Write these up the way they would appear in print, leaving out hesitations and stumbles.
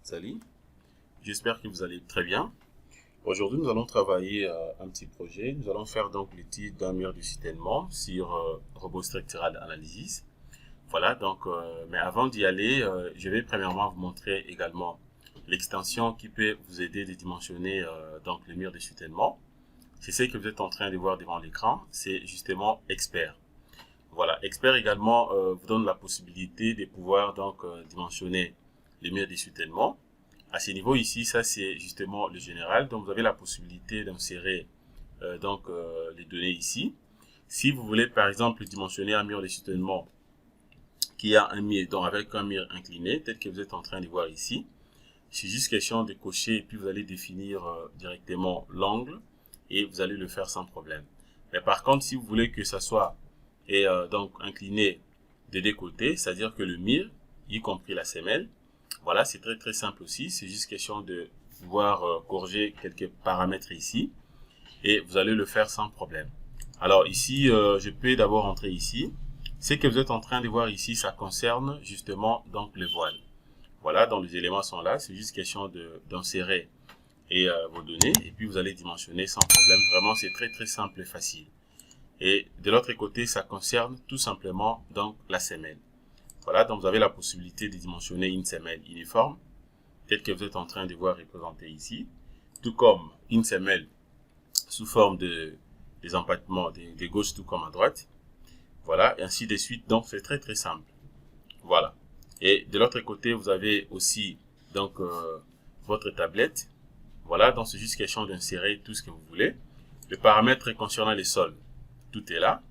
Salut, j'espère que vous allez très bien. Aujourd'hui, nous allons travailler un petit projet. Nous allons faire donc l'étude d'un mur de soutènement sur robot structural analysis. Voilà, donc, mais avant d'y aller, je vais premièrement vous montrer également l'extension qui peut vous aider de dimensionner donc le mur de soutènement. C'est ce que vous êtes en train de voir devant l'écran, c'est justement Expert. Voilà, Expert également vous donne la possibilité de pouvoir donc dimensionner les murs de soutènement. À ce niveau ici, ça c'est justement le général, donc vous avez la possibilité d'insérer les données ici. Si vous voulez par exemple dimensionner un mur de soutènement qui a un mur, donc avec un mur incliné, tel que vous êtes en train de voir ici, c'est juste question de cocher et puis vous allez définir directement l'angle et vous allez le faire sans problème. Mais par contre, si vous voulez que ça soit donc incliné des deux côtés, c'est-à-dire que le mur, y compris la semelle, voilà, c'est très simple aussi. C'est juste question de pouvoir corriger quelques paramètres ici et vous allez le faire sans problème. Alors ici, je peux d'abord entrer ici. Ce que vous êtes en train de voir ici, ça concerne justement donc le voile. Voilà, donc les éléments sont là. C'est juste question d'insérer vos données et puis vous allez dimensionner sans problème. Vraiment, c'est très simple et facile. Et de l'autre côté, ça concerne tout simplement donc la semelle. Voilà, donc vous avez la possibilité de dimensionner une semelle uniforme, telle que vous êtes en train de voir représentée ici, tout comme une semelle sous forme des empattements de gauche tout comme à droite. Voilà, et ainsi de suite. Donc c'est très simple. Voilà. Et de l'autre côté, vous avez aussi donc votre tablette. Voilà, donc c'est juste question d'insérer tout ce que vous voulez. Le paramètre concernant les sols, tout est là.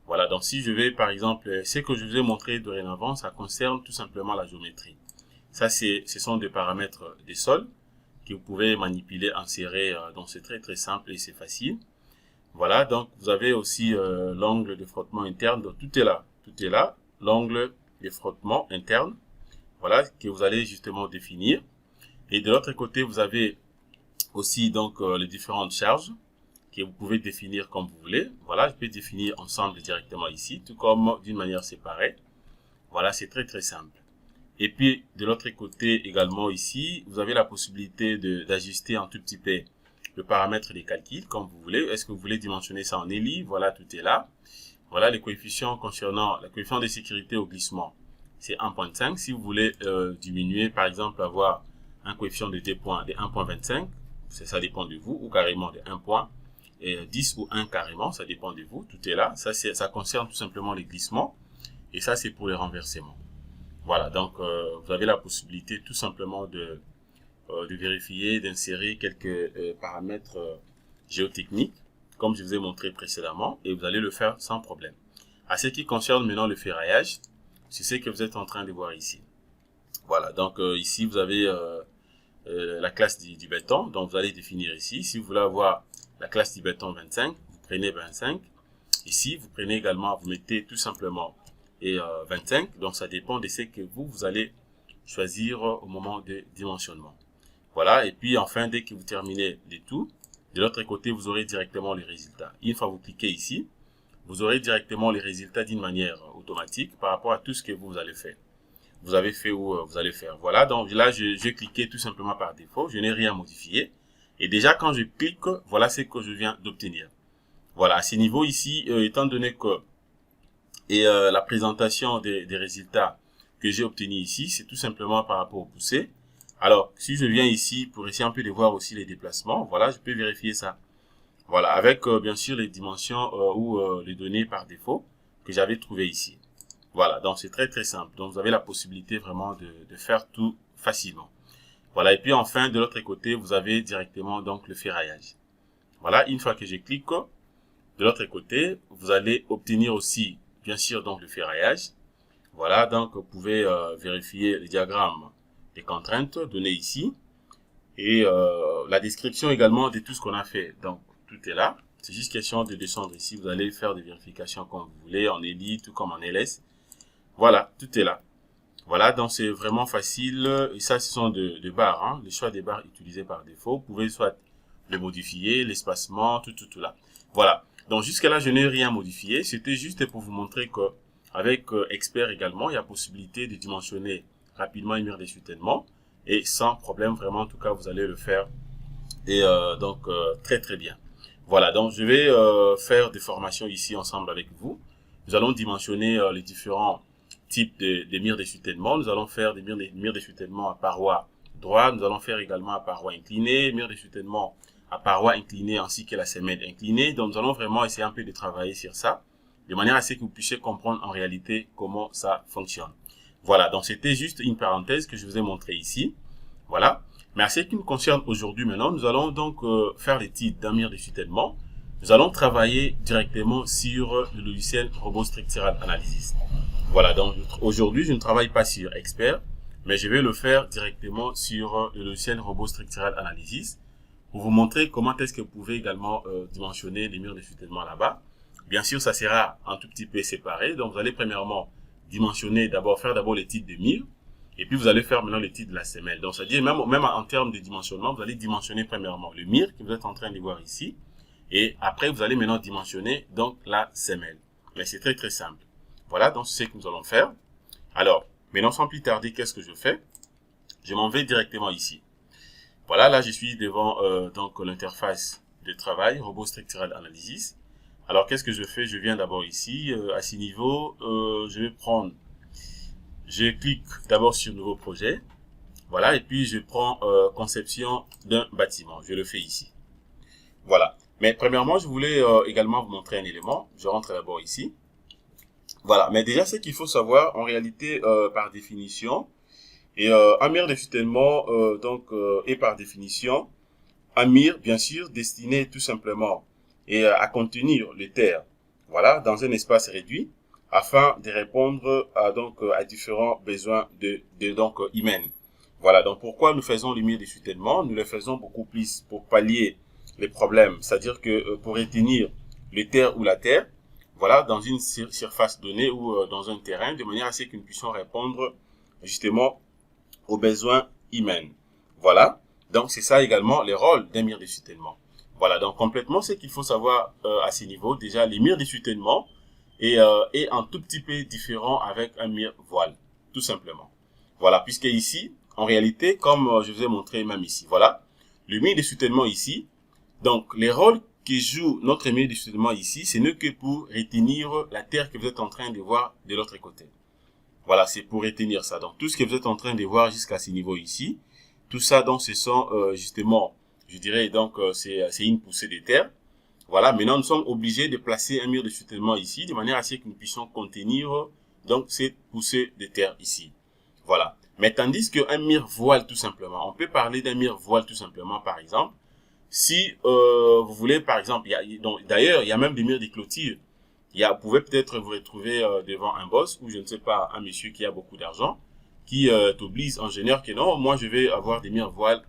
Voilà, donc si je vais par exemple, ce que je vous ai montré dorénavant, ça concerne tout simplement la géométrie. Ça, ce sont des paramètres des sols que vous pouvez manipuler, insérer, donc c'est très simple et c'est facile. Voilà, donc vous avez aussi l'angle de frottement interne, donc tout est là, l'angle de frottement interne, voilà, que vous allez justement définir. Et de l'autre côté, vous avez aussi donc les différentes charges que vous pouvez définir comme vous voulez. Voilà, je peux définir ensemble directement ici, tout comme d'une manière séparée. Voilà, c'est très simple. Et puis, de l'autre côté également ici, vous avez la possibilité d'ajuster un tout petit peu le paramètre des calculs, comme vous voulez. Est-ce que vous voulez dimensionner ça en éli? Voilà, tout est là. Voilà, les coefficients concernant le coefficient de sécurité au glissement, c'est 1.5. Si vous voulez diminuer, par exemple, avoir un coefficient de 2 points de 1.25, ça dépend de vous, ou carrément de 1 point, et 10 ou 1 carrément, ça dépend de vous, tout est là. Ça concerne tout simplement les glissements, et ça c'est pour les renversements. Voilà, donc vous avez la possibilité tout simplement de vérifier, d'insérer quelques paramètres géotechniques, comme je vous ai montré précédemment, et vous allez le faire sans problème. À ce qui concerne maintenant le ferraillage, c'est ce que vous êtes en train de voir ici. Voilà, donc ici vous avez la classe du béton, donc vous allez définir ici. Si vous voulez avoir la classe du béton 25, vous prenez 25. Ici, vous prenez également, vous mettez tout simplement 25. Donc, ça dépend de ce que vous allez choisir au moment de dimensionnement. Voilà. Et puis, enfin, dès que vous terminez le tout, de l'autre côté, vous aurez directement les résultats. Une fois que vous cliquez ici, vous aurez directement les résultats d'une manière automatique par rapport à tout ce que vous allez faire. Vous avez fait ou vous allez faire. Voilà. Donc, là, j'ai cliqué tout simplement par défaut. Je n'ai rien modifié. Et déjà, quand je clique, voilà ce que je viens d'obtenir. Voilà, à ce niveau ici, étant donné que la présentation des résultats que j'ai obtenus ici, c'est tout simplement par rapport au poussé. Alors, si je viens ici pour essayer un peu de voir aussi les déplacements, voilà, je peux vérifier ça. Voilà, avec bien sûr les dimensions ou les données par défaut que j'avais trouvées ici. Voilà, donc c'est très simple. Donc vous avez la possibilité vraiment de faire tout facilement. Voilà, et puis enfin, de l'autre côté, vous avez directement donc le ferraillage. Voilà, une fois que je clique, de l'autre côté, vous allez obtenir aussi, bien sûr, donc le ferraillage. Voilà, donc vous pouvez vérifier le diagramme des contraintes données ici. Et la description également de tout ce qu'on a fait. Donc, tout est là. C'est juste question de descendre ici. Vous allez faire des vérifications comme vous voulez, en ELI, tout comme en LS. Voilà, tout est là. Voilà, donc c'est vraiment facile. Et ça, ce sont des barres, hein, les choix des barres utilisés par défaut. Vous pouvez soit les modifier, l'espacement, tout là. Voilà. Donc jusqu'à là, je n'ai rien modifié. C'était juste pour vous montrer que avec Expert également, il y a possibilité de dimensionner rapidement une mur de soutènement et sans problème, vraiment, en tout cas, vous allez le faire et très très bien. Voilà, donc je vais faire des formations ici ensemble avec vous. Nous allons dimensionner les différents types de murs d'essouitellement. Nous allons faire des murs d'essouitellement à parois droite. Nous allons faire également à parois inclinées, murs d'essouitellement à parois inclinées ainsi que la semelle inclinée. Donc nous allons vraiment essayer un peu de travailler sur ça, de manière à ce que vous puissiez comprendre en réalité comment ça fonctionne. Voilà, donc c'était juste une parenthèse que je vous ai montré ici. Voilà. Mais à ce qui nous concerne aujourd'hui maintenant, nous allons donc faire l'étude d'un mur d'essouitellement. Nous allons travailler directement sur le logiciel Robot Structural Analysis. Voilà, donc aujourd'hui, je ne travaille pas sur Expert, mais je vais le faire directement sur le logiciel Robot Structural Analysis pour vous montrer comment est-ce que vous pouvez également dimensionner les murs d'essouitellement là-bas. Bien sûr, ça sera un tout petit peu séparé. Donc, vous allez premièrement dimensionner faire d'abord l'étude de murs. Et puis, vous allez faire maintenant l'étude de la semelle. Donc, c'est-à-dire, même en termes de dimensionnement, vous allez dimensionner premièrement le mur que vous êtes en train de voir ici. Et après, vous allez maintenant dimensionner donc la semelle. Mais c'est très, très simple. Voilà, donc c'est ce que nous allons faire. Alors, maintenant, sans plus tarder, qu'est-ce que je fais? Je m'en vais directement ici. Voilà, là, je suis devant donc l'interface de travail, Robot Structural Analysis. Alors, qu'est-ce que je fais? Je viens d'abord ici. À ce niveau, je clique d'abord sur Nouveau projet. Voilà, et puis je prends conception d'un bâtiment. Je le fais ici. Voilà. Mais premièrement, je voulais également vous montrer un élément. Je rentre d'abord ici. Voilà. Mais déjà, ce qu'il faut savoir, en réalité, par définition, un mur d'essouitellement est par définition un mur, bien sûr, destiné tout simplement à contenir les terres, voilà, dans un espace réduit, afin de répondre à différents besoins humains. Voilà, donc pourquoi nous faisons le mur d'essouitellement? Nous le faisons beaucoup plus pour pallier les problèmes, c'est-à-dire que pour retenir les terres ou la terre, voilà, dans une surface donnée ou dans un terrain, de manière à ce que nous puissions répondre justement aux besoins humains. Voilà, donc c'est ça également les rôles d'un mur d'essouitellement. Voilà, donc complètement ce qu'il faut savoir à ce niveau, déjà les murs d'essouitellement est un tout petit peu différent avec un mur voile, tout simplement. Voilà, puisque ici, en réalité, comme je vous ai montré même ici, voilà, le mur d'essouitellement ici, donc les rôles que joue notre mur d'essouitlement ici, ce n'est que pour retenir la terre que vous êtes en train de voir de l'autre côté. Voilà, c'est pour retenir ça. Donc, tout ce que vous êtes en train de voir jusqu'à ce niveau ici, tout ça, donc, ce sont justement, je dirais, donc, c'est une poussée de terre. Voilà, maintenant, nous sommes obligés de placer un mur d'essouitellement ici, de manière à ce que nous puissions contenir, donc, cette poussée de terre ici. Voilà. Mais tandis qu'un mur voile, tout simplement, on peut parler d'un mur voile, tout simplement, par exemple, si vous voulez, par exemple, d'ailleurs, il y a même des murs de clôture. Vous pouvez peut-être vous retrouver devant un boss ou je ne sais pas, un monsieur qui a beaucoup d'argent qui t'oblige en général que non, moi je vais avoir des murs voiles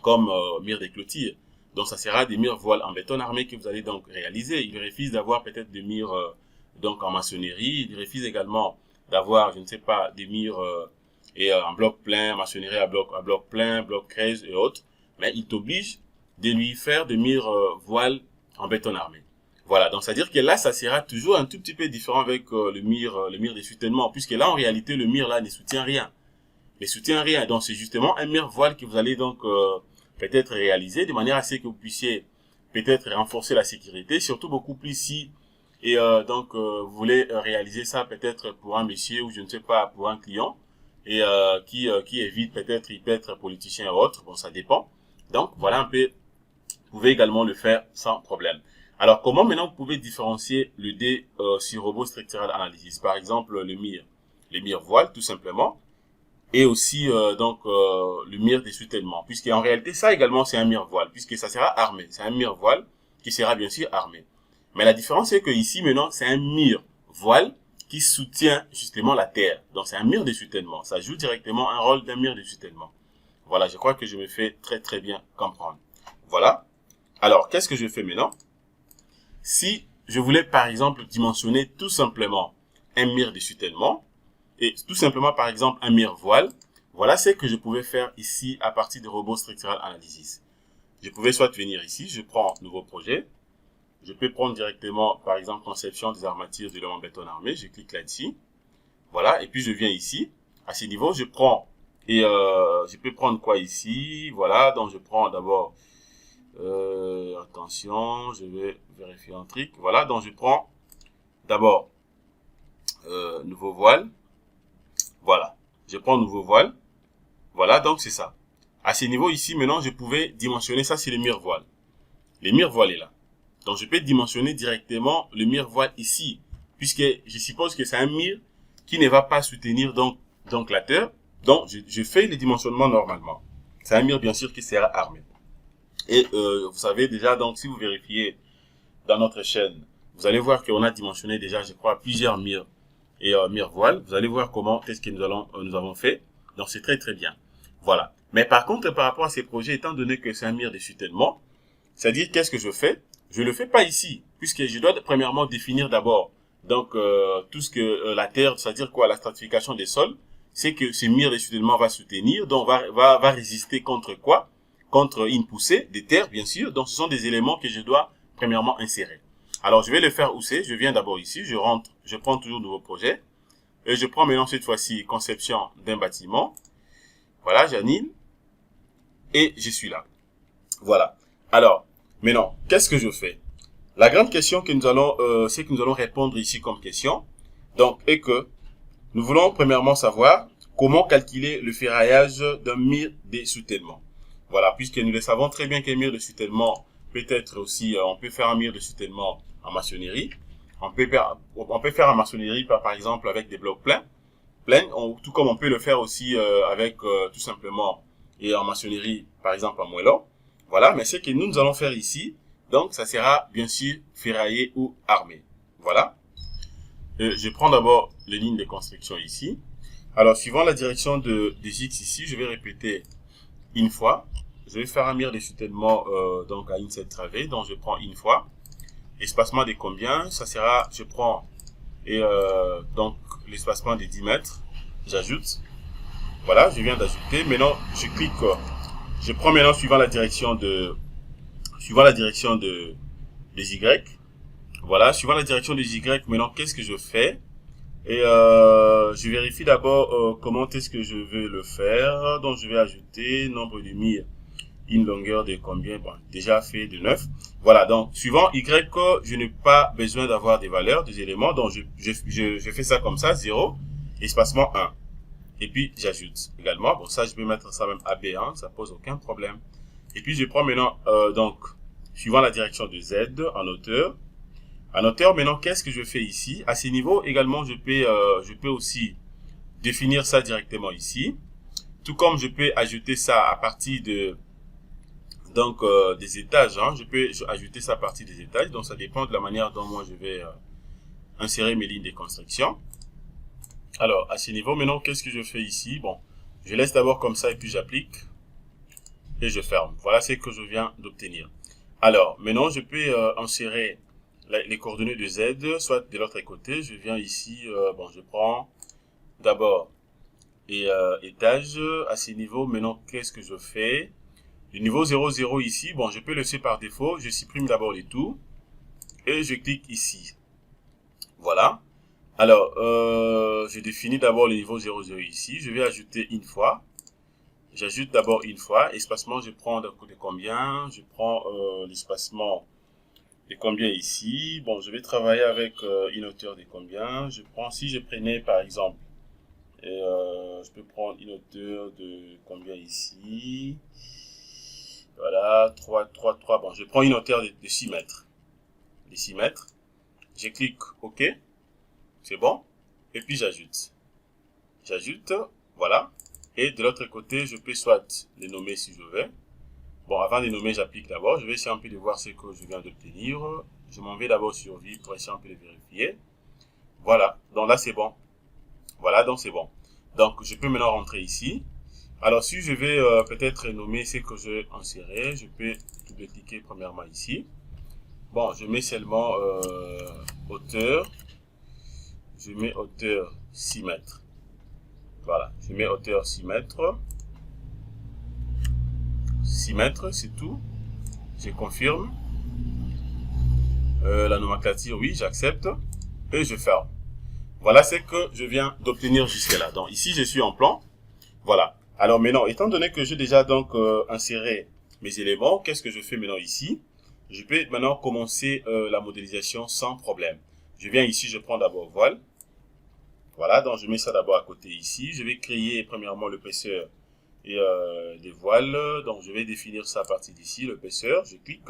comme murs de clôture. Donc ça sera des murs voiles en béton armé que vous allez donc réaliser. Il refuse d'avoir peut-être des murs donc en maçonnerie. Il refuse également d'avoir, je ne sais pas, des murs en bloc plein, maçonnerie à bloc plein, bloc 13 et autres. Mais il t'oblige de lui faire des murs voiles en béton armé. Voilà, donc c'est-à-dire que là, ça sera toujours un tout petit peu différent avec le mur d'essouitellement, puisque là, en réalité, le mur là ne soutient rien. Ne soutient rien. Donc c'est justement un mur voile que vous allez donc peut-être réaliser de manière à ce que vous puissiez peut-être renforcer la sécurité, surtout beaucoup plus si vous voulez réaliser ça peut-être pour un monsieur ou je ne sais pas pour un client et qui évite peut-être il peut être politicien ou autre. Bon, ça dépend. Donc voilà un peu. Vous pouvez également le faire sans problème. Alors, comment maintenant vous pouvez différencier le dé sur Robot Structural Analysis? Par exemple, le mur voile, tout simplement, et aussi le mur d'essouitellement. Puisque en réalité, ça également, c'est un mur voile, puisque ça sera armé. C'est un mur voile qui sera bien sûr armé. Mais la différence, c'est que ici, maintenant, c'est un mur voile qui soutient justement la terre. Donc, c'est un mur d'essouitellement. Ça joue directement un rôle d'un mur d'essouitellement. Voilà, je crois que je me fais très très bien comprendre. Voilà. Alors, qu'est-ce que je fais maintenant? Si je voulais, par exemple, dimensionner tout simplement un mur d'essouitellement, et tout simplement, par exemple, un mur voile, voilà ce que je pouvais faire ici à partir de Robot Structural Analysis. Je pouvais soit venir ici, je prends Nouveau projet, je peux prendre directement, par exemple, Conception des armatures d'éléments béton armé, je clique là-dessus, voilà, et puis je viens ici, à ce niveau, je prends Et je peux prendre quoi ici? Voilà, donc je prends d'abord, attention, je vais vérifier un truc. Voilà, donc je prends d'abord nouveau voile. Voilà, je prends nouveau voile. Voilà, donc c'est ça. À ce niveau ici, maintenant, je pouvais dimensionner, ça c'est le mire voile. Le mire voile est là. Donc je peux dimensionner directement le mire voile ici, puisque je suppose que c'est un mire qui ne va pas soutenir donc la terre. Donc je fais le dimensionnement normalement. C'est un mire bien sûr qui sera armé. Et vous savez déjà, donc si vous vérifiez dans notre chaîne, vous allez voir qu'on a dimensionné déjà, je crois, plusieurs mires et mire voile. Vous allez voir comment est-ce que nous avons fait. Donc c'est très très bien. Voilà. Mais par contre, par rapport à ces projets, étant donné que c'est un mire de soutènement, c'est-à-dire qu'est-ce que je fais? Je le fais pas ici, puisque je dois premièrement définir d'abord donc tout ce que la terre, c'est-à-dire quoi, la stratification des sols, c'est que ce mire de soutènement va soutenir, donc va résister contre quoi? Contre une poussée des terres, bien sûr. Donc ce sont des éléments que je dois premièrement insérer. Alors je vais le faire où c'est? Je viens d'abord ici, je rentre, je prends toujours nouveau projet, et je prends maintenant cette fois-ci conception d'un bâtiment. Voilà, j'anime, et je suis là. Voilà. Alors, maintenant, qu'est-ce que je fais? La grande question que nous allons, c'est que nous allons répondre ici comme question. Donc, est que nous voulons premièrement savoir comment calculer le ferraillage d'un mire de soutènement. Voilà, puisque nous le savons très bien qu'un mire de soutènement peut être aussi, on peut faire un mire de soutènement en maçonnerie. On peut faire en maçonnerie par exemple avec des blocs pleins, tout comme on peut le faire aussi avec tout simplement et en maçonnerie par exemple en moellon. Voilà, mais ce que nous allons faire ici, donc ça sera bien sûr ferraillé ou armé. Voilà. Je prends d'abord les lignes de construction ici. Alors, suivant la direction des X ici, je vais répéter une fois. Je vais faire un mire de soutènement donc à une seule travée. Donc, je prends une fois. Espacement de combien? Ça sera, je prends et donc l'espacement de 10 mètres. J'ajoute. Voilà, je viens d'ajouter. Maintenant, je clique. Je prends maintenant suivant la direction des Y. Voilà, suivant la direction des Y, maintenant qu'est-ce que je fais? Et je vérifie d'abord comment est-ce que je vais le faire. Donc je vais ajouter nombre de mire, une longueur de combien? Bon, déjà fait de 9. Voilà, donc suivant Y, je n'ai pas besoin d'avoir des valeurs, des éléments. Donc je fais ça comme ça, 0, espacement 1. Et puis j'ajoute également. Bon, ça je peux mettre ça même AB1, ça pose aucun problème. Et puis je prends maintenant donc suivant la direction de Z en hauteur. En hauteur, maintenant, qu'est-ce que je fais ici? À ce niveau, également, je peux aussi définir ça directement ici. Tout comme je peux ajouter ça à partir de, donc, des étages, hein. Je peux ajouter ça à partir des étages. Donc, ça dépend de la manière dont moi je vais insérer mes lignes de construction. Alors, à ce niveau, maintenant, qu'est-ce que je fais ici? Bon, je laisse d'abord comme ça et puis j'applique. Et je ferme. Voilà ce que je viens d'obtenir. Alors, maintenant, je peux insérer les coordonnées de Z, soit de l'autre côté. Je viens ici, bon, je prends d'abord et étage. À ce niveau, maintenant, qu'est-ce que je fais? Le niveau 0, 0 ici, bon, je peux le laisser par défaut. Je supprime d'abord les tout et je clique ici. Voilà. Alors, je définis d'abord le niveau 0, 0 ici. Je vais ajouter une fois. J'ajoute d'abord une fois. Espacement, je prends de combien? Je prends l'espacement de combien ici? Bon, je vais travailler avec une hauteur de combien? Je prends, si je prenais par exemple, je peux prendre une hauteur de combien ici? Voilà, 3. Bon, je prends une hauteur de 6 mètres. De 6 mètres. Je clique OK. C'est bon. Et puis j'ajoute. J'ajoute, voilà. Et de l'autre côté, je peux soit les nommer si je veux. Bon, avant de les nommer, j'applique d'abord. Je vais essayer un peu de voir ce que je viens d'obtenir. Je m'en vais d'abord sur Vie pour essayer un peu de vérifier. Voilà. Donc là, c'est bon. Voilà, donc c'est bon. Donc, je peux maintenant rentrer ici. Alors, si je vais peut-être nommer ce que je insérer, je peux double-cliquer premièrement ici. Bon, je mets seulement hauteur. Je mets hauteur 6 mètres. Voilà, je mets hauteur 6 mètres. 6 mètres, c'est tout. Je confirme. La nomenclature, oui, j'accepte. Et je ferme. Voilà ce que je viens d'obtenir jusque là. Donc ici, je suis en plan. Voilà. Alors maintenant, étant donné que j'ai déjà donc inséré mes éléments, qu'est-ce que je fais maintenant ici? Je peux maintenant commencer la modélisation sans problème. Je viens ici, je prends d'abord voile. Voilà, donc je mets ça d'abord à côté ici. Je vais créer premièrement l'épaisseur et des voiles. Donc je vais définir ça à partir d'ici, l'épaisseur. Je clique.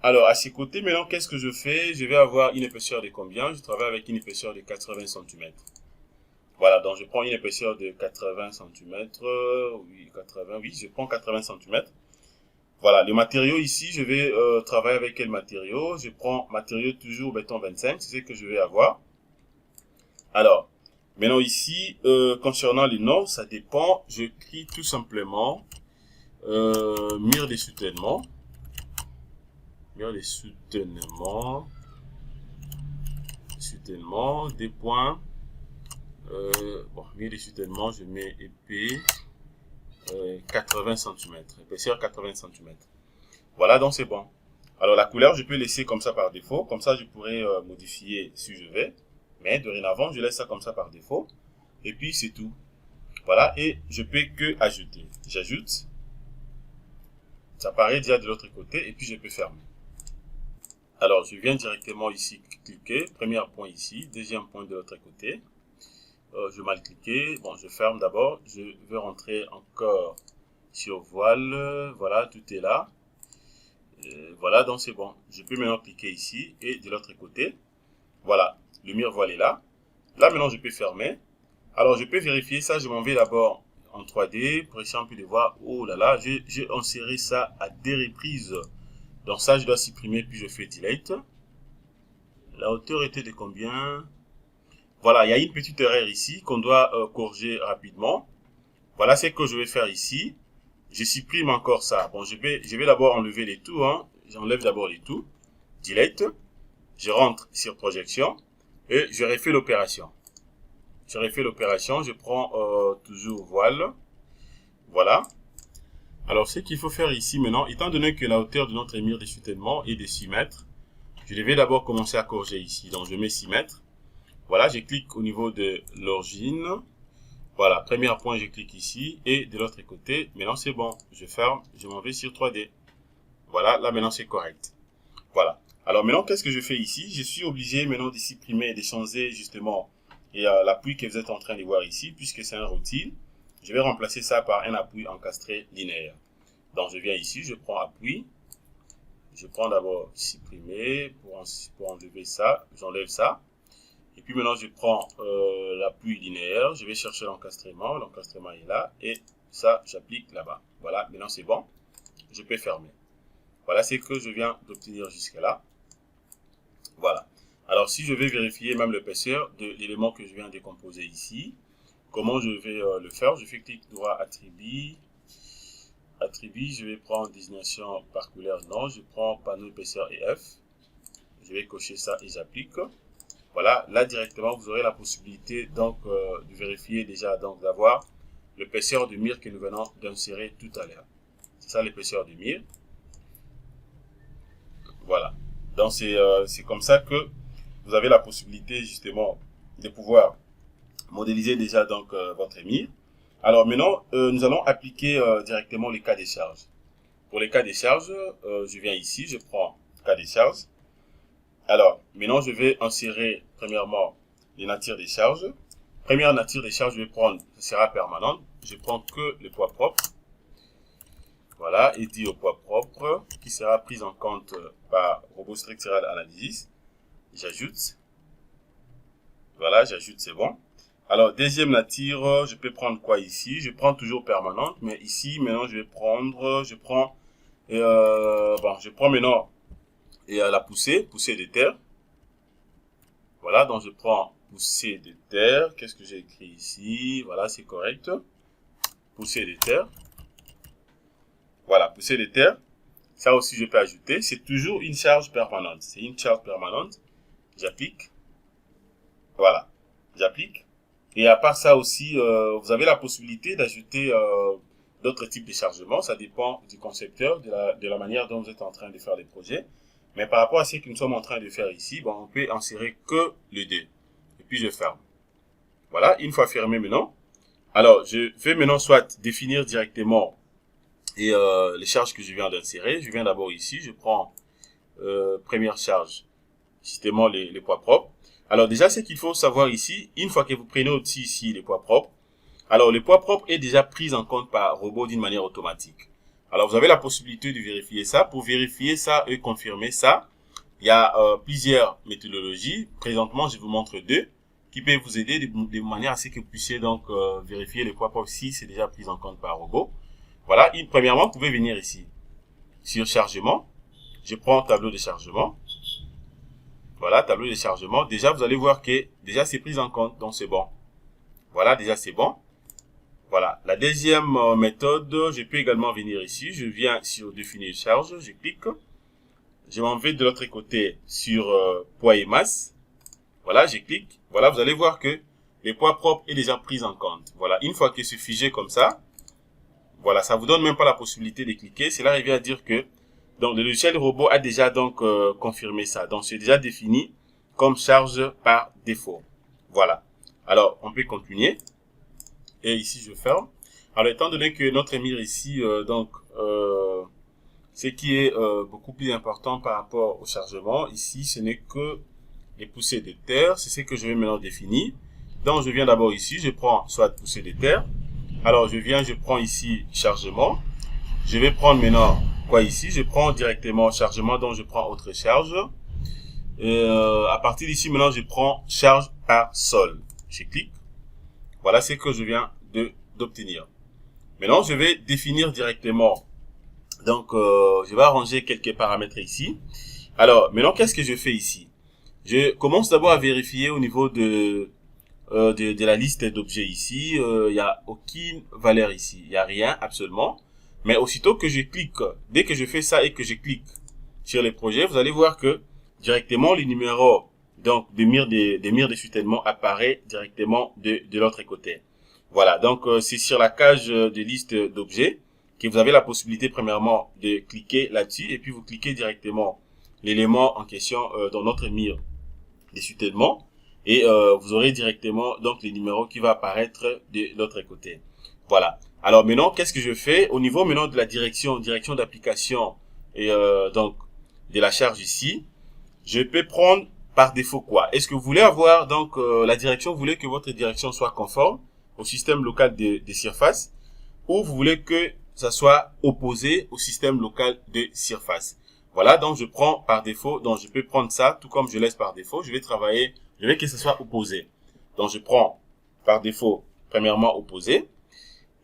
Alors à ces côtés, maintenant, qu'est-ce que je fais? Je vais avoir une épaisseur de combien? Je travaille avec une épaisseur de 80 cm. Voilà, donc je prends une épaisseur de 80 cm. Oui, 80, oui, je prends 80 cm. Voilà, le matériau ici, je vais travailler avec quel matériau? Je prends matériau toujours béton 25, c'est ce que je vais avoir. Alors, maintenant ici, concernant les noms, ça dépend. Je clique tout simplement mur de soutènement. Mur de soutènement. Soutènement, des points. Bon, mur de soutènement, je mets épais 80 cm. Épaisseur 80 cm. Voilà, donc c'est bon. Alors la couleur, je peux laisser comme ça par défaut. Comme ça, je pourrais modifier si je vais. Mais dorénavant, je laisse ça comme ça par défaut. Et puis, c'est tout. Voilà, et je peux que ajouter. J'ajoute. Ça apparaît déjà de l'autre côté et puis je peux fermer. Alors, je viens directement ici cliquer. Premier point ici, deuxième point de l'autre côté. Je vais mal cliquer. Bon, je ferme d'abord. Je veux rentrer encore sur voile. Voilà, tout est là. Voilà, donc c'est bon. Je peux maintenant cliquer ici et de l'autre côté. Voilà, le mur voile est là. Là, maintenant, je peux fermer. Alors, je peux vérifier ça. Je m'en vais d'abord en 3D pour essayer un peu de voir. Oh là là, j'ai inséré ça à des reprises. Donc ça, je dois supprimer, puis je fais delete. La hauteur était de combien? Voilà, il y a une petite erreur ici qu'on doit corriger rapidement. Voilà ce que je vais faire ici. Je supprime encore ça. Bon, je vais d'abord enlever les tout. Hein. J'enlève d'abord les tout. Delete. Je rentre sur projection et je refais l'opération. Je refais l'opération. Je prends toujours voile. Voilà. Alors, ce qu'il faut faire ici maintenant, étant donné que la hauteur de notre mur de soutènement est de 6 mètres, je vais d'abord commencer à corriger ici. Donc, je mets 6 mètres. Voilà, je clique au niveau de l'origine. Voilà, premier point, je clique ici. Et de l'autre côté, maintenant c'est bon. Je ferme, je m'en vais sur 3D. Voilà, là maintenant c'est correct. Voilà. Alors maintenant, qu'est-ce que je fais ici? Je suis obligé maintenant de supprimer et de changer justement l'appui que vous êtes en train de voir ici, puisque c'est un rotile. Je vais remplacer ça par un appui encastré linéaire. Donc je viens ici, je prends appui. Je prends d'abord supprimer pour enlever ça. J'enlève ça. Et puis maintenant, je prends l'appui linéaire. Je vais chercher l'encastrement. L'encastrement est là. Et ça, j'applique là-bas. Voilà, maintenant c'est bon. Je peux fermer. Voilà ce que je viens d'obtenir jusque-là. Voilà. Alors, si je vais vérifier même l'épaisseur de l'élément que je viens de décomposer ici, comment je vais le faire? Je fais clic droit, attribut. Attribut, je vais prendre désignation par couleur. Non, je prends panneau épaisseur et F. Je vais cocher ça et j'applique. Voilà, là directement, vous aurez la possibilité donc de vérifier déjà, donc d'avoir l'épaisseur du mur que nous venons d'insérer tout à l'heure. C'est ça l'épaisseur du mur. Voilà. Donc c'est comme ça que vous avez la possibilité justement de pouvoir modéliser déjà donc votre mur. Alors maintenant, nous allons appliquer directement les cas des charges. Pour les cas des charges, je viens ici, je prends cas des charges. Alors, maintenant, je vais insérer, premièrement, les natures des charges. Première nature des charges, je vais prendre, ce sera permanente. Je prends que le poids propre. Voilà, et dit au poids propre, qui sera pris en compte par Robot Structural Analysis. J'ajoute. Voilà, j'ajoute, c'est bon. Alors, deuxième nature, je peux prendre quoi ici? Je prends toujours permanente, mais ici, maintenant, je prends maintenant et la poussée de terre. Voilà, donc je prends poussée de terre. Qu'est-ce que j'ai écrit ici? Voilà, c'est correct. Poussée de terre. Voilà, poussée de terre. Ça aussi, je peux ajouter. C'est toujours une charge permanente. C'est une charge permanente. J'applique. Voilà, j'applique. Et à part ça aussi, vous avez la possibilité d'ajouter d'autres types de chargements. Ça dépend du concepteur, de la manière dont vous êtes en train de faire les projets. Mais par rapport à ce que nous sommes en train de faire ici, bon, on peut insérer que le 2. Et puis je ferme. Voilà, une fois fermé maintenant. Alors, je vais maintenant soit définir directement les charges que je viens d'insérer. Je viens d'abord ici, je prends première charge, justement les poids propres. Alors déjà, ce qu'il faut savoir ici, une fois que vous prenez aussi ici les poids propres, alors les poids propres est déjà pris en compte par robot d'une manière automatique. Alors vous avez la possibilité de vérifier ça. Pour vérifier ça et confirmer ça, il y a plusieurs méthodologies. Présentement, je vous montre deux qui peuvent vous aider de manière à ce que vous puissiez donc vérifier les poids propres si c'est déjà pris en compte par robot. Voilà, premièrement, vous pouvez venir ici sur chargement. Je prends tableau de chargement. Voilà, tableau de chargement. Déjà, vous allez voir que déjà c'est pris en compte, donc c'est bon. Voilà, déjà c'est bon. Voilà, la deuxième méthode, je peux également venir ici. Je viens sur définir charge, je clique. Je m'en vais de l'autre côté sur poids et masse. Voilà, je clique. Voilà, vous allez voir que les poids propres est déjà pris en compte. Voilà, une fois que c'est figé comme ça, voilà, ça vous donne même pas la possibilité de cliquer. Cela revient à dire que donc le logiciel robot a déjà donc confirmé ça. Donc c'est déjà défini comme charge par défaut. Voilà. Alors on peut continuer. Et ici je ferme. Alors étant donné que notre émir ici ce qui est beaucoup plus important par rapport au chargement ici, ce n'est que les poussées de terre. C'est ce que je vais maintenant définir. Donc je viens d'abord ici, je prends soit poussée de terre. Alors je prends ici chargement. Je vais prendre maintenant quoi ici? Je prends directement chargement, donc je prends autre charge. À partir d'ici maintenant, je prends charge par sol. Je clique. Voilà ce que je viens d'obtenir. Maintenant, je vais définir directement. Donc, je vais arranger quelques paramètres ici. Alors, maintenant, qu'est-ce que je fais ici? Je commence d'abord à vérifier au niveau de la liste d'objets ici. Il n'y a aucune valeur ici. Il n'y a rien, absolument. Mais aussitôt que je clique, dès que je fais ça et que je clique sur les projets, vous allez voir que directement le numéro donc des murs de soutènement apparaît directement de l'autre côté. Voilà, donc c'est sur la cage de liste d'objets que vous avez la possibilité premièrement de cliquer là-dessus et puis vous cliquez directement l'élément en question dans notre mur de soutènement et vous aurez directement donc les numéros qui va apparaître de l'autre côté. Voilà. Alors maintenant, qu'est-ce que je fais au niveau maintenant de la direction d'application et donc de la charge ici, je peux prendre par défaut quoi? Est-ce que vous voulez avoir donc la direction, vous voulez que votre direction soit conforme au système local de surface ou vous voulez que ça soit opposé au système local de surface? Voilà, donc je prends par défaut, donc je peux prendre ça tout comme je laisse par défaut. Je vais que ce soit opposé. Donc je prends par défaut premièrement opposé.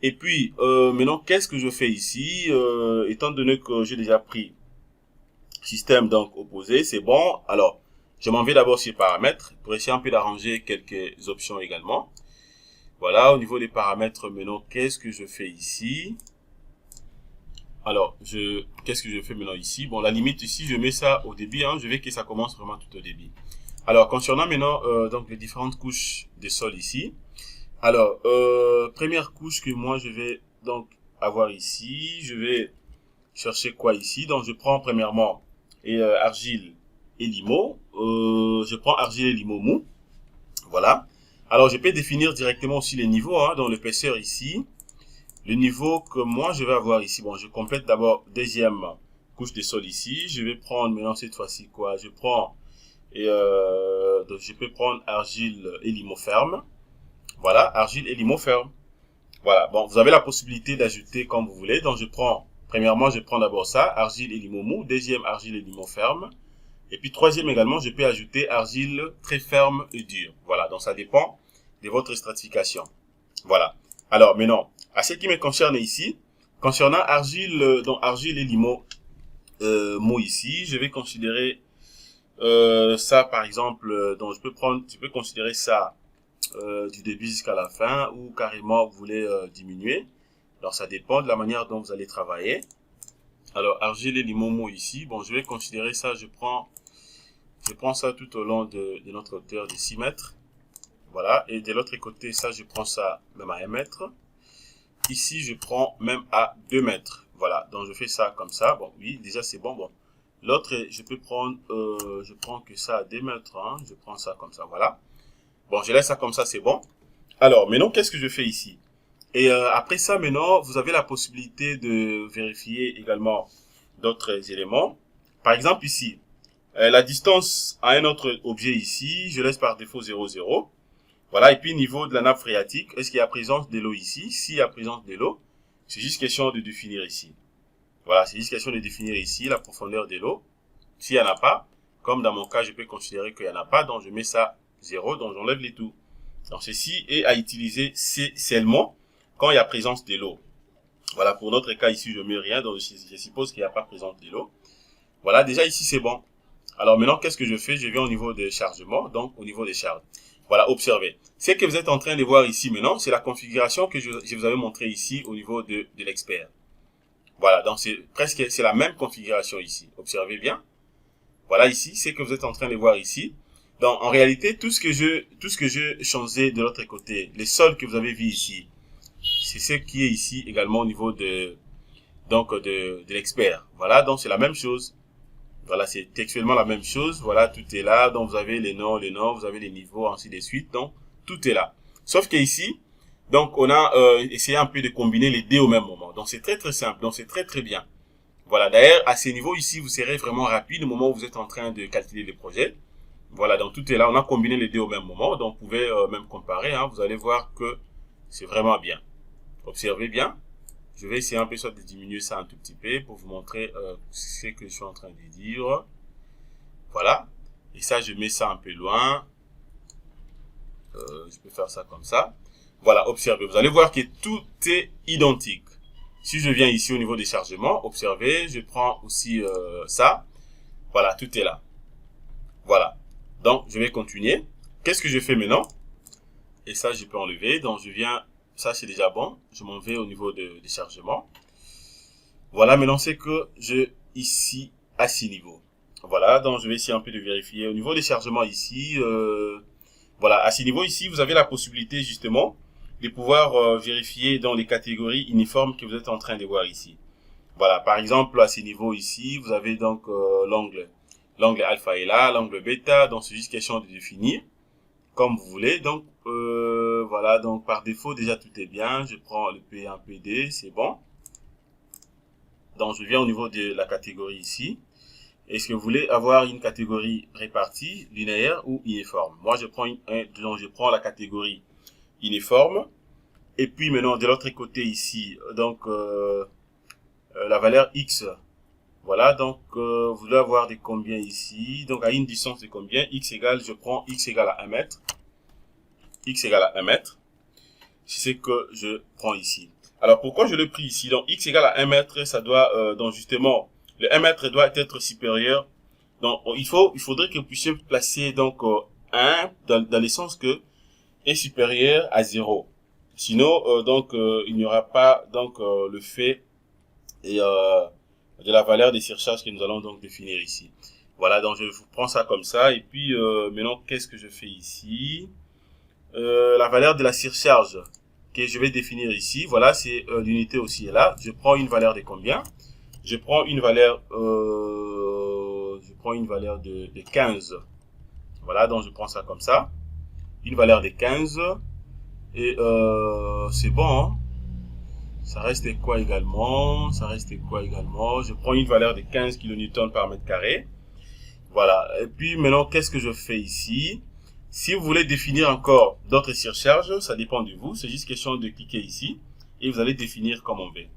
Et puis, maintenant, qu'est-ce que je fais ici? Étant donné que j'ai déjà pris système donc opposé, c'est bon. Alors, je m'en vais d'abord sur paramètres pour essayer un peu d'arranger quelques options également. Voilà, au niveau des paramètres, maintenant, qu'est-ce que je fais ici? Alors, qu'est-ce que je fais maintenant ici? Bon, la limite ici, je mets ça au débit. Je veux que ça commence vraiment tout au débit. Alors, concernant maintenant donc les différentes couches de sol ici. Alors, première couche que moi je vais donc avoir ici, je vais chercher quoi ici? Donc, je prends premièrement argile et limo. Je prends argile et limo mou. Voilà. Alors, je peux définir directement aussi les niveaux dans l'épaisseur ici. Le niveau que moi je vais avoir ici. Bon, je complète d'abord deuxième couche de sol ici. Je vais prendre maintenant cette fois-ci quoi? Je prends donc je peux prendre argile et limo ferme. Voilà, argile et limo ferme. Voilà, bon, vous avez la possibilité d'ajouter comme vous voulez. Donc, premièrement, je prends d'abord ça, argile et limo mou. Deuxième, argile et limo ferme. Et puis, troisième également, je peux ajouter argile très ferme et dure. Voilà, donc ça dépend de votre stratification. Voilà. Alors, maintenant, à ce qui me concerne ici, concernant argile, donc argile et limo mou ici, je vais considérer ça, par exemple, donc je peux considérer ça du début jusqu'à la fin ou carrément vous voulez diminuer. Alors ça dépend de la manière dont vous allez travailler. Alors argile et limomo ici, bon je vais considérer ça, je prends ça tout au long de notre hauteur de 6 mètres. Voilà, et de l'autre côté ça je prends ça même à 1 mètre. Ici je prends même à 2 mètres. Voilà, donc je fais ça comme ça. Bon oui, déjà c'est bon. Bon, l'autre je peux prendre, je prends que ça à 2 mètres. Je prends ça comme ça, voilà. Bon, je laisse ça comme ça, c'est bon. Alors, maintenant, qu'est-ce que je fais ici? Et après ça, maintenant, vous avez la possibilité de vérifier également d'autres éléments. Par exemple, ici, la distance à un autre objet ici, je laisse par défaut 0, 0. Voilà, et puis niveau de la nappe phréatique, est-ce qu'il y a présence de l'eau ici? S'il y a présence de l'eau, c'est juste question de définir ici. Voilà, c'est juste question de définir ici la profondeur de l'eau. S'il n'y en a pas, comme dans mon cas, je peux considérer qu'il n'y en a pas, donc je mets ça 0, donc j'enlève les tout. Donc ceci est à utiliser seulement quand il y a présence de l'eau. Voilà, pour notre cas ici, je mets rien, donc je suppose qu'il n'y a pas présence de l'eau. Voilà, déjà ici c'est bon. Alors maintenant, qu'est-ce que je fais? Je viens au niveau de chargement, donc au niveau des charges. Voilà, observez. Ce que vous êtes en train de voir ici maintenant, c'est la configuration que je vous avais montré ici au niveau de l'expert. Voilà, donc c'est la même configuration ici. Observez bien. Voilà ici, c'est que vous êtes en train de voir ici. Donc en réalité, tout ce que je changeais de l'autre côté, les sols que vous avez vus ici, c'est ce qui est ici également au niveau de l'expert. Voilà, donc c'est la même chose. Voilà, c'est textuellement la même chose. Voilà, tout est là. Donc, vous avez les noms, vous avez les niveaux, ainsi de suite. Donc, tout est là. Sauf que ici, donc, on a essayé un peu de combiner les deux au même moment. Donc, c'est très, très simple. Donc, c'est très, très bien. Voilà, d'ailleurs, à ce niveau ici, vous serez vraiment rapide au moment où vous êtes en train de calculer les projets. Voilà, donc, tout est là. On a combiné les deux au même moment. Donc, vous pouvez même comparer. Hein. Vous allez voir que c'est vraiment bien. Observez bien. Je vais essayer un peu soit de diminuer ça un tout petit peu pour vous montrer ce que je suis en train de dire. Voilà. Et ça, je mets ça un peu loin. Je peux faire ça comme ça. Voilà, observez. Vous allez voir que tout est identique. Si je viens ici au niveau des chargements, observez, je prends aussi ça. Voilà, tout est là. Voilà. Donc, je vais continuer. Qu'est-ce que je fais maintenant? Et ça, je peux enlever. Donc, je viens... Ça, c'est déjà bon. Je m'en vais au niveau des chargements. Voilà, maintenant, c'est que ici, à 6 niveaux. Voilà, donc je vais essayer un peu de vérifier. Au niveau des chargements ici, voilà, à 6 niveaux ici, vous avez la possibilité, justement, de pouvoir vérifier dans les catégories uniformes que vous êtes en train de voir ici. Voilà, par exemple, à ces niveaux ici, vous avez donc l'angle alpha est là, l'angle bêta, donc c'est juste question de définir comme vous voulez. Donc, voilà, donc par défaut, déjà tout est bien. Je prends le P1, PD, c'est bon. Donc, je viens au niveau de la catégorie ici. Est-ce que vous voulez avoir une catégorie répartie, linéaire ou uniforme? Moi, je prends la catégorie uniforme. Et puis maintenant, de l'autre côté ici, donc la valeur X. Voilà, donc vous voulez avoir des combien ici? Donc à une distance de combien? X égale, je prends X égale à 1 mètre. X égale à 1 mètre. C'est ce que je prends ici. Alors pourquoi je le pris ici? Donc X égale à 1 mètre, ça doit, donc justement, le 1 mètre doit être supérieur. Donc il faudrait que vous puissiez placer donc 1 dans le sens que est supérieur à 0. Sinon, il n'y aura pas donc le fait et de la valeur des surcharges que nous allons donc définir ici. Voilà, donc je vous prends ça comme ça. Et puis maintenant, qu'est-ce que je fais ici? La valeur de la surcharge que je vais définir ici, voilà, c'est l'unité aussi est là. Je prends une valeur de combien? Je prends une valeur de 15. Voilà, donc je prends ça comme ça. Une valeur de 15. Et c'est bon, hein? Ça reste quoi également? Je prends une valeur de 15 kN par mètre carré. Voilà. Et puis maintenant, qu'est-ce que je fais ici? Si vous voulez définir encore d'autres surcharges, ça dépend de vous. C'est juste question de cliquer ici et vous allez définir comme on veut.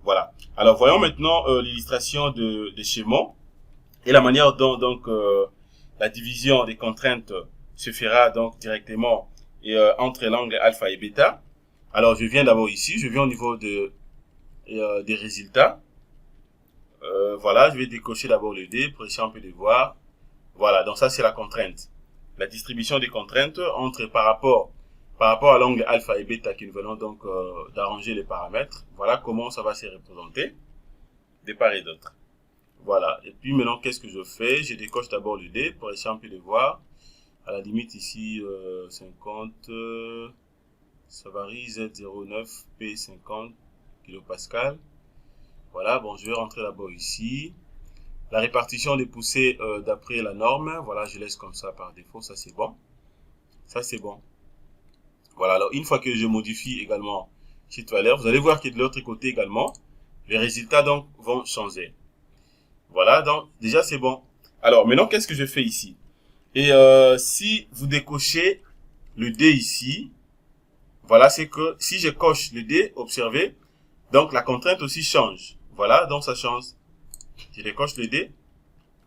Voilà. Alors voyons maintenant l'illustration de schéma et la manière dont donc la division des contraintes se fera donc directement entre l'angle alpha et bêta. Alors je viens d'abord ici, je viens au niveau des résultats. Voilà, je vais décocher d'abord le D pour essayer un peu de voir. Voilà, donc ça c'est la contrainte. La distribution des contraintes entre par rapport à l'angle alpha et bêta que nous venons donc d'arranger les paramètres. Voilà comment ça va se représenter de part et d'autre. Voilà, et puis maintenant qu'est-ce que je fais? Je décoche d'abord le D pour essayer un peu de voir. À la limite ici 50, ça varie Z09 P50 kPa. Voilà, bon, je vais rentrer d'abord ici. La répartition des poussées d'après la norme, voilà, je laisse comme ça par défaut, ça c'est bon. Ça c'est bon. Voilà, alors une fois que je modifie également, shift valeur, vous allez voir que de l'autre côté également, les résultats donc vont changer. Voilà, donc déjà c'est bon. Alors maintenant, qu'est-ce que je fais ici? Et si vous décochez le D ici, voilà, c'est que si je coche le D, observez, donc la contrainte aussi change. Voilà, donc ça change. Je décoche le D,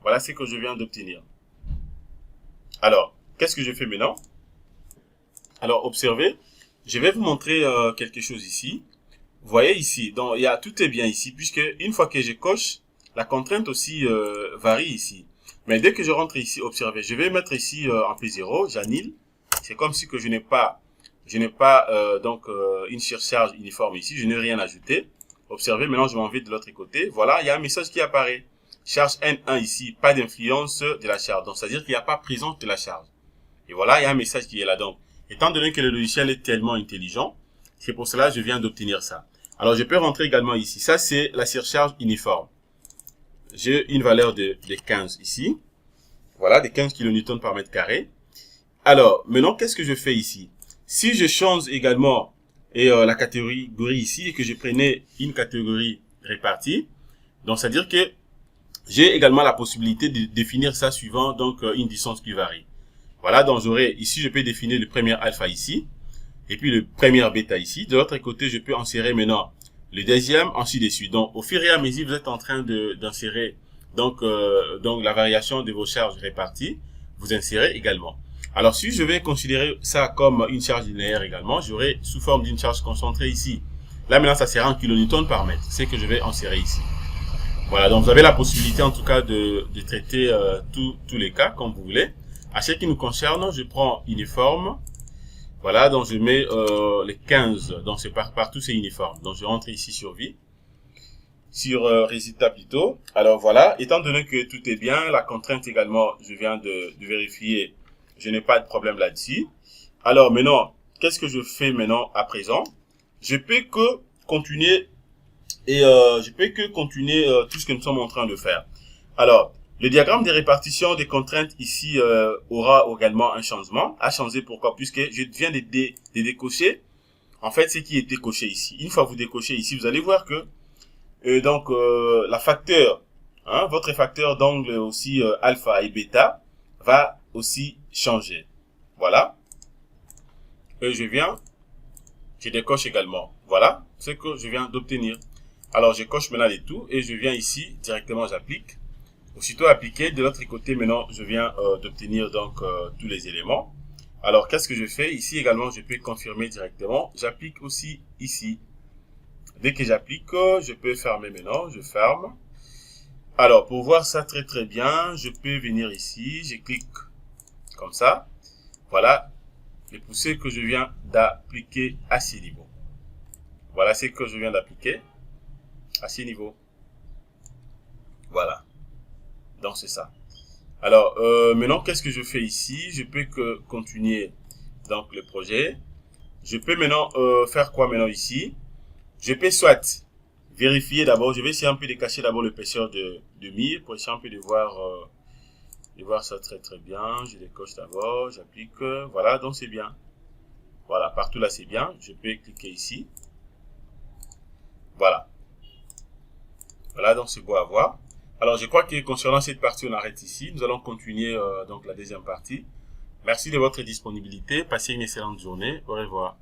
voilà ce que je viens d'obtenir. Alors, qu'est-ce que je fais maintenant? Alors, observez, je vais vous montrer quelque chose ici. Vous voyez ici, donc tout est bien ici, puisque une fois que je coche, la contrainte aussi varie ici. Mais dès que je rentre ici, observez, je vais mettre ici en P0, j'annule. C'est comme si que je n'ai pas une surcharge uniforme ici, je n'ai rien ajouté. Observez, maintenant je m'en vais de l'autre côté. Voilà, il y a un message qui apparaît. Charge N1 ici, pas d'influence de la charge. Donc, c'est-à-dire qu'il n'y a pas présence de la charge. Et voilà, il y a un message qui est là. Donc, étant donné que le logiciel est tellement intelligent, c'est pour cela que je viens d'obtenir ça. Alors, je peux rentrer également ici. Ça, c'est la surcharge uniforme. J'ai une valeur de 15 ici. Voilà, de 15 kN par mètre carré. Alors, maintenant, qu'est-ce que je fais ici? Si je change également la catégorie ici et que je prenais une catégorie répartie, donc c'est-à-dire que j'ai également la possibilité de définir ça suivant donc une distance qui varie. Voilà, donc j'aurai ici, je peux définir le premier alpha ici, et puis le premier bêta ici. De l'autre côté, je peux insérer maintenant le deuxième, ainsi de suite. Donc, au fur et à mesure, vous êtes en train d'insérer donc la variation de vos charges réparties, vous insérez également. Alors, si je vais considérer ça comme une charge linéaire également, j'aurai sous forme d'une charge concentrée ici. Là, maintenant, ça sera en kilonewtons par mètre. C'est que je vais insérer ici. Voilà, donc vous avez la possibilité en tout cas de traiter tous les cas comme vous voulez. À ce qui nous concerne, je prends uniforme. Voilà, donc je mets les 15. Donc c'est partout c'est uniforme. Donc je rentre ici sur vie. Sur résultat plutôt. Alors voilà, étant donné que tout est bien, la contrainte également, je viens de vérifier. Je n'ai pas de problème là-dessus. Alors maintenant, qu'est-ce que je fais maintenant à présent? Je peux que continuer tout ce que nous sommes en train de faire. Alors, le diagramme de répartition des contraintes ici aura également un changement. A changé pourquoi? Puisque je viens de décocher en fait ce qui était coché ici. Une fois que vous décochez ici, vous allez voir que la facteur, votre facteur d'angle aussi alpha et bêta va aussi changer. Voilà. Et je décoche également. Voilà ce que je viens d'obtenir. Alors, je coche maintenant les tout et je viens ici, directement j'applique. Aussitôt appliqué, de l'autre côté, maintenant, je viens d'obtenir donc tous les éléments. Alors, qu'est-ce que je fais? Ici également, je peux confirmer directement. J'applique aussi ici. Dès que j'applique, je peux fermer maintenant. Je ferme. Alors, pour voir ça très très bien, je peux venir ici. Je clique comme ça. Voilà les poussées que je viens d'appliquer à ces niveaux. Voilà ce que je viens d'appliquer à ces niveaux. Voilà. Donc, c'est ça. Alors, maintenant, qu'est-ce que je fais ici? Je peux continuer donc le projet. Je peux maintenant faire quoi maintenant ici? Je peux soit vérifier d'abord, je vais essayer un peu de cacher d'abord l'épaisseur de mire pour essayer un peu de voir ça très très bien. Je décoche d'abord, j'applique, voilà, donc c'est bien. Voilà, partout là c'est bien. Je peux cliquer ici. Voilà. Voilà, donc c'est beau à voir. Alors, je crois que concernant cette partie, on arrête ici. Nous allons continuer donc la deuxième partie. Merci de votre disponibilité. Passez une excellente journée. Au revoir.